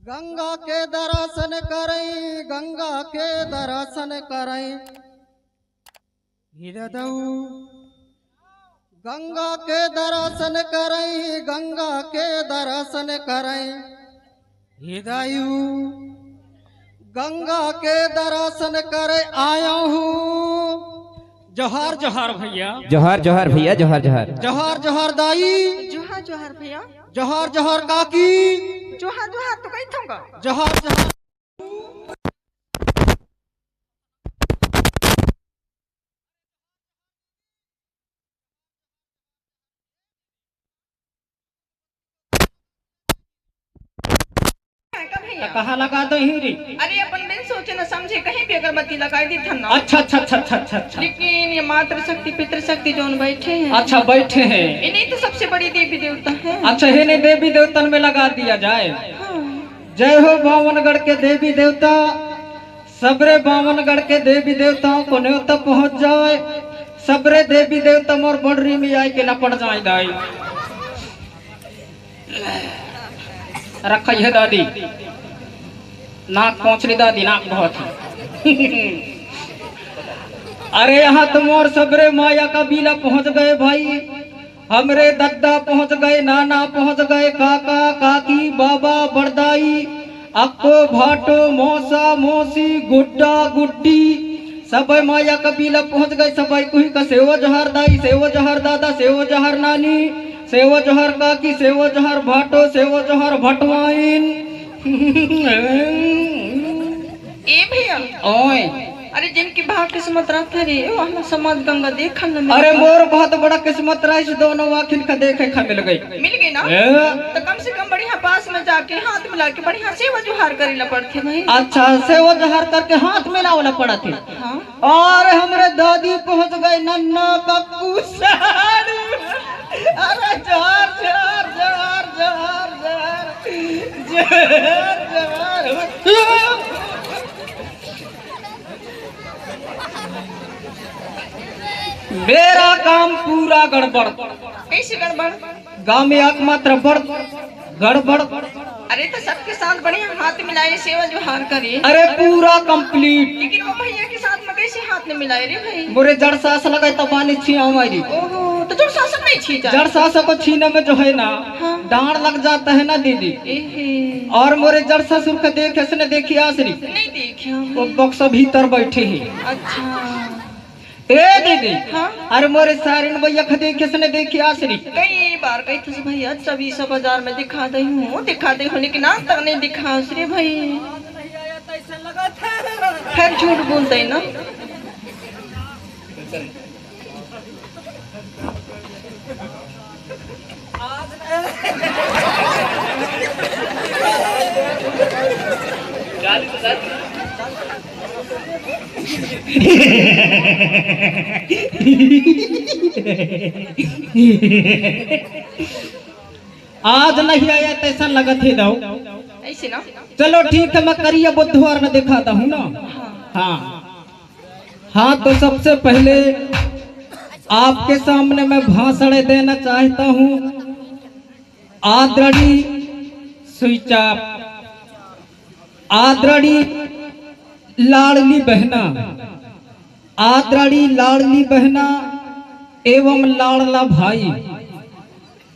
गंगा के दर्शन करई, गंगा के दर्शन करई हिरदऊ। गंगा के दर्शन करई, गंगा के दर्शन करई हिरदऊ। गंगा के दर्शन करे आया हूँ। जोहार जोहार भैया, जोहार जोहार भैया, जोहार जोहार, जोहार जोहार दाई, जोहार जोहार भैया, जोहार जोहार काकी, जोहार जोहार तो कही थूंगा, जोहार जोहार। कहाँ लगा दो हीरी? अरे अपन बिन सोचे न समझे कहीं भी अगरबत्ती लगाई दी था ना। अच्छा अच्छा अच्छा अच्छा अच्छा अच्छा। लेकिन ये मातृ शक्ति पितृ शक्ति जो बैठे हैं, अच्छा बैठे हैं, इन्हीं तो सबसे बड़ी देवी देवता है। अच्छा इन्हें देवी देवतन में लगा दिया जाए। हाँ। जय हो बावनगढ़ के देवी देवता। सबरे बावनगढ़ के देवी देवताओं को न्योता पहुंच जाए। सबरे देवी देवता मोर बड़री में आए के न पड़ जाए दाई। रखी है दादी, नाक पहुंचली दादी, नाक बहुत है। अरे यहाँ तो मोर सबरे माया का बीला पहुंच गए भाई। हमरे दद्दा पहुंच गए, नाना पहुंच गए, काका काकी बाबा बड़दाई, अक्को भाटो मौसा मौसी गुड्डा गुड्डी सब माया का बीला पहुंच गए। सब कुही का सेवो जहर दाई, सेवो जहर दादा, सेवो जहर नानी, सेवो जहर काकी, सेवो जहर भाटो, सेवो जहर भटवाइन। ए भैया, ओए अरे जिनकी भाग किस्मत रखते रे वहाँ समाज गंगा देखा न। अरे मोर बहुत बड़ा किस्मत रहा, इस दोनों आखिर का देखे खा मिल गई। मिल गई ना तो कम से कम बढ़िया पास में जाके हाथ मिला के बढ़िया सेवा जुहार करेला पड़ते भाई। अच्छा सेवा जहर करके हाथ मिलावला पड़ा थे। हाँ? और हमरे दादी पहुंच गए नन्ना कक्कू साड़ू। अरे जहर जहर जहर जहर जहर जहर जहर। मेरा काम पूरा गड़बड़। कैसे गड़बड़? गांव में एकमात्र बड़ गड़बड़। अरे तो सबके साथ बढ़िया हाथ मिलाए सेवा जुहार करे। अरे पूरा कंप्लीट। लेकिन वो भैया के साथ में कैसे हाथ न मिलाए रे भाई? मोरे जड़ सास लगे तो पानी छीना हमारी। ओहो, तो जड़ सास नहीं छींचा? जड़ सास को छीने में जो है ना हाँ। डांड लग जाता है ना दीदी। एहे। और मोरे जड़ ससुर के देखे इसने देखी आसरी नहीं देखिया। वो बक्सा भीतर बैठे ही। अच्छा। ए दीदी, हाँ? अरे मोरे सारिन भैया के देखे इसने देखी आसरी। कई बार कही थी भैया सभी सब बाजार में दिखा दे हूँ लेकिन आज तक नहीं दिखा रे भाई। फिर झूठ बोलते ना। आज नहीं आया तैसा लगत ही दो। ऐसे ना। चलो ठीक है, मैं करिए बुधवार में दिखाता हूँ ना। हाँ हाँ, तो सबसे पहले आपके सामने मैं भाषण देना चाहता हूँ। आदरणीय स्वीचाप, आदरणीय लाडली बहना, आदरणीय लाडली बहना एवं लाडला भाई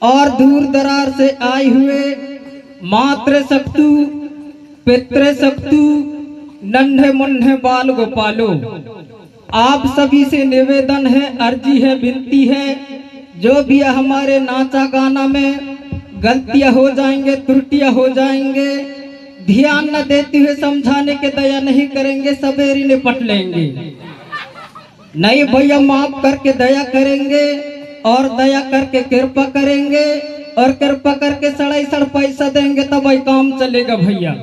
और दूर दरार से आए हुए मातृ शक्तु पितृ शक्तु नन्हे मुन्ने बाल गोपालो, आप सभी से निवेदन है, अर्जी है, विनती है, जो भी हमारे नाचा गाना में गलतियां हो जाएंगे, त्रुटियां हो जाएंगे, ध्यान न देते हुए समझाने के दया नहीं करेंगे, सवेरी निपट लेंगे। नहीं भैया, माफ करके दया करेंगे और दया करके कृपा करेंगे और कृपा करके सड़ाई सड़ पैसा देंगे तब वही काम चलेगा भैया।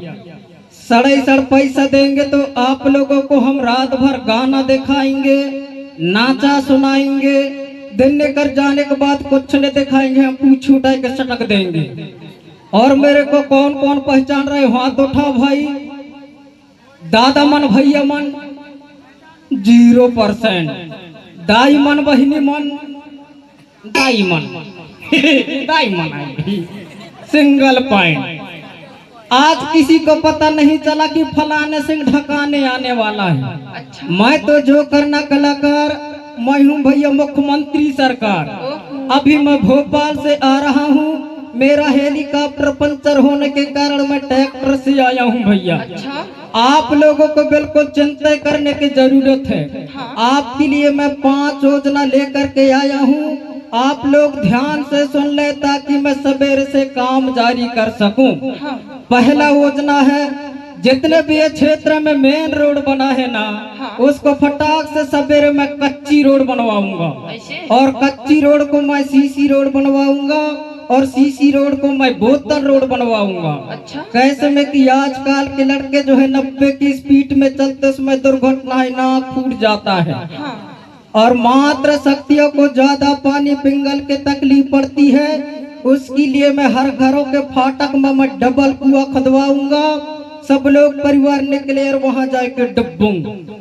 सड़ाई सड़ पैसा देंगे तो आप लोगों को हम रात भर गाना दिखाएंगे, नाचा सुनाएंगे, दिन कर जाने के बाद कुछ नहीं दिखाएंगे, हम पूछ उठा के सटक देंगे। और मेरे को कौन कौन पहचान रहे हाथ उठा भाई। दादा मन भैया मन 0%, दाई मन बहिनी मन दाई मन दाई मन आई सिंगल पॉइंट। आज किसी को पता नहीं चला कि फलाने सिंह ढकाने आने वाला है। अच्छा। मैं तो जो करना कलाकार मैं हूँ भैया मुख्यमंत्री सरकार। अभी मैं भोपाल से आ रहा हूँ, मेरा हेलीकॉप्टर पंचर होने के कारण मैं ट्रैक्टर से आया हूँ भैया। अच्छा। आप लोगों को बिल्कुल चिंता करने की जरूरत है। हाँ। आपके लिए मैं 5 योजना लेकर के आया हूँ, आप लोग ध्यान से सुन ले ताकि मैं सवेरे से काम जारी कर सकूं। हाँ। पहला योजना है, जितने भी ये क्षेत्र में मेन रोड बना है ना, हाँ। उसको फटाक से सवेरे मैं कच्ची रोड बनवाऊंगा ऐसे? और कच्ची रोड को मैं सीसी रोड बनवाऊंगा और सीसी रोड को मैं बोतल रोड बनवाऊंगा। अच्छा। कैसे में कि आजकल के लड़के जो है 90 की स्पीड में चलते उसमें दुर्घटनाएं नाक फूट जाता है। हाँ। और मात्र शक्तियों को ज्यादा पानी पिंगल के तकलीफ पड़ती है, उसके लिए मैं हर घरों के फाटक में मैं डबल कुआं खुदवाऊंगा, सब लोग परिवार निकले और वहां जाके डूबूंगा।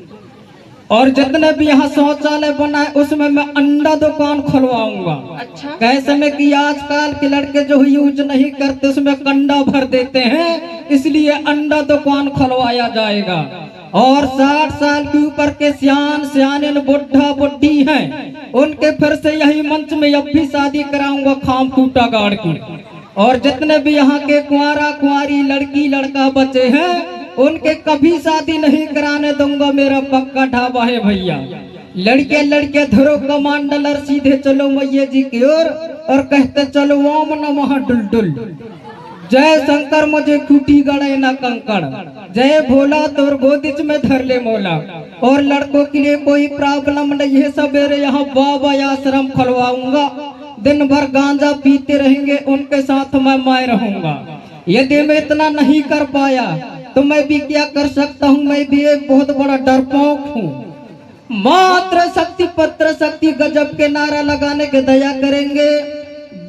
और जितने भी यहाँ शौचालय बना है उसमें मैं अंडा दुकान खुलवाऊंगा। अच्छा। कैसे में कि आजकल के लड़के जो यूज नहीं करते उसमें कंडा भर देते हैं, इसलिए अंडा दुकान खुलवाया जाएगा। और 60 साल के ऊपर के सियाने बुढ़ा बुढ़ी हैं, उनके फिर से यही मंच में अब भी शादी कराऊंगा खाम खूटा गाड़ की। और जितने भी यहाँ के कुंवारा कुंवारी लड़की लड़का बचे हैं उनके कभी शादी नहीं कराने दूंगा, मेरा पक्का ढाबा है भैया। लड़के लड़के धरो कमांडलर सीधे चलो मैया जी की ओर और कहते चलो ओम नमः डुलडुल। जय शंकर मुझे खूटी गड़े ना कंकड़, जय भोला तोर गोदिच में धर ले मोला। और लड़कों के लिए कोई प्रॉब्लम नहीं है, सवेरे यहाँ बाबा आश्रम खुलवाऊंगा, दिन भर गांजा पीते रहेंगे, उनके साथ मैं रहूंगा। यदि मैं इतना नहीं कर पाया तो मैं भी क्या कर सकता हूँ, मैं भी एक बहुत बड़ा डरपोक हूँ। मात्र शक्ति पत्र शक्ति गजब के नारा लगाने के दया करेंगे।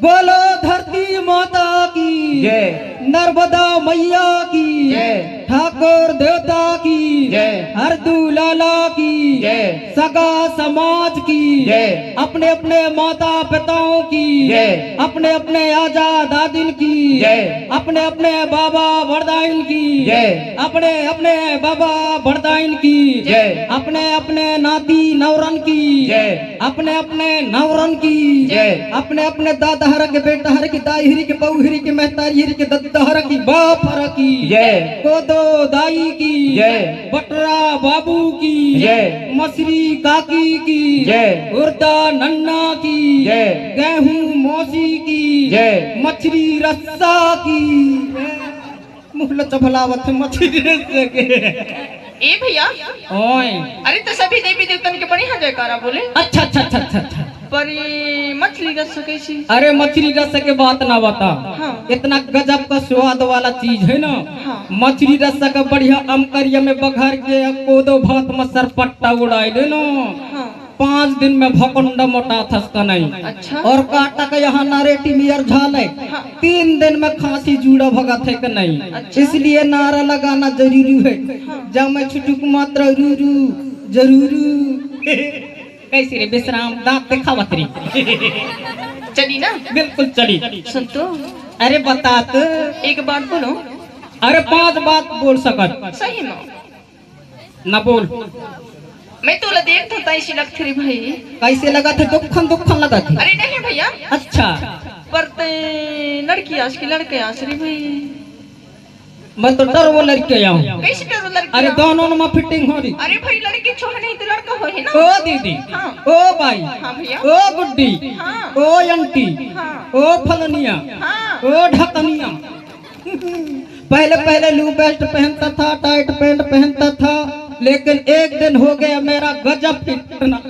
बोलो धरती माता की जय, नर्मदा मैया की जय, ठाकुर देवता की जय, हरदू लाला की जय, सगा समाज की जय, अपने अपने माता पिताओं की जय, अपने अपने आजादादिन की जय, अपने अपने बाबा बड़दाइन की जय, अपने अपने बाबा बड़दाइन की जय, अपने अपने नाती नवरन की जय, अपने अपने नवरन की जय, अपने अपने दादा हर के बेटा हर की दाई हिरी के बहू हिरी के महतारी हिरी के दद्दा हर की बाप हर की जय, कोदो दाई की जय, बटरा बाबू की जय, मसरी काकी की जय, उर्दा नन्ना की जय, गेहूं मौसी की जय, मछली रस्सा की मुहला चभलावत है मछली रस्से के। ए भैया, ओए अरे तो सभी देवी देवतन के बढ़िया जयकारा बोले। अच्छा अच्छा अच्छा अच्छा अच्छा। पर ये मछली रस सके छी। अरे मछली रस के बात ना बता। हाँ। इतना गजब का स्वाद वाला चीज है ना। हाँ। मछली रस का बढ़िया अमकरिया में बघार के कोदो भात में सरपट्टा उड़ाई ले नो। हाँ। 5 दिन में भकुंडा मोटा थसका नहीं। अच्छा। और काटा का यहाँ नारेटी मियर झाले। हाँ। 3 दिन में खांसी जूड़ा भगत है कि नहीं। अच्छा। इसलिए नारा लगाना जरूरी है। हाँ। जब मैं छुटुक मात्रा रूरू जरूरू कैसी रे विश्राम दांत दिखावत रे। चली ना। बिल्कुल चली। सुन तो, अरे बता तो। एक बात बोलो। अरे 5 बात बोल सकत। सही में ना बोल। मैं तो देख था ऐसी लगती रे भाई। कैसे लगा थे? दुखन दुखन लगा थे। अरे नहीं भैया। अच्छा। पर ते लड़की आज की लड़के आज रे भाई। मैं तो डर वो लड़के आया हूँ। कैसे डरो लड़की? अरे दोनों में फिटिंग हो रही। अरे भाई लड़की छोड़ नहीं तो लड़का हो है ना। ओ दीदी। हाँ। ओ भाई। हाँ भैया। ओ गुड्डी। हाँ। ओ आंटी। हाँ। ओ फलनिया। हाँ। ओ ढकनिया। पहले पहले लू बेस्ट पहनता था, टाइट पैंट पहनता था, लेकिन एक दिन हो गया मेरा गजब फिटना।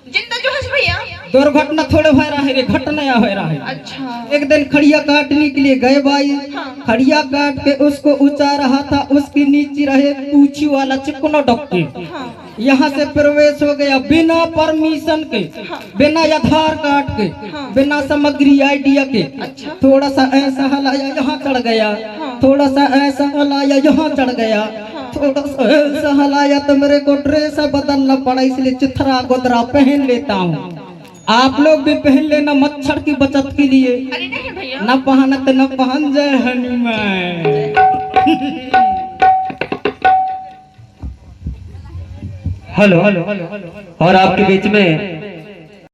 जिंदा जो है भैया। दुर्घटना थोड़े हो रहा है रे, घटना हो रहा है। अच्छा। एक दिन खड़िया काटने के लिए गए भाई। हाँ। खड़िया काट के उसको ऊंचा रहा था, उसके नीचे रहे पूछी वाला चिकनो डॉक्टर। हाँ। यहाँ से प्रवेश हो गया बिना परमिशन के। हाँ। बिना आधार कार्ड के। हाँ। बिना सामग्री आइडिया के। अच्छा। थोड़ा सा ऐसा हलाया यहाँ चढ़ गया। हाँ। थोड़ा सा ऐसा हलाया यहाँ चढ़ गया। हाँ। थोड़ा सा सहलाया तो मेरे को ड्रेस बदलना पड़ा, इसलिए चिथरा गोदरा पहन लेता हूँ। आप लोग भी पहन लेना मच्छर की बचत के लिए। अरे नहीं भैया, न पहना तो न पहन जाए हनुमान। हेलो, और आपके बीच में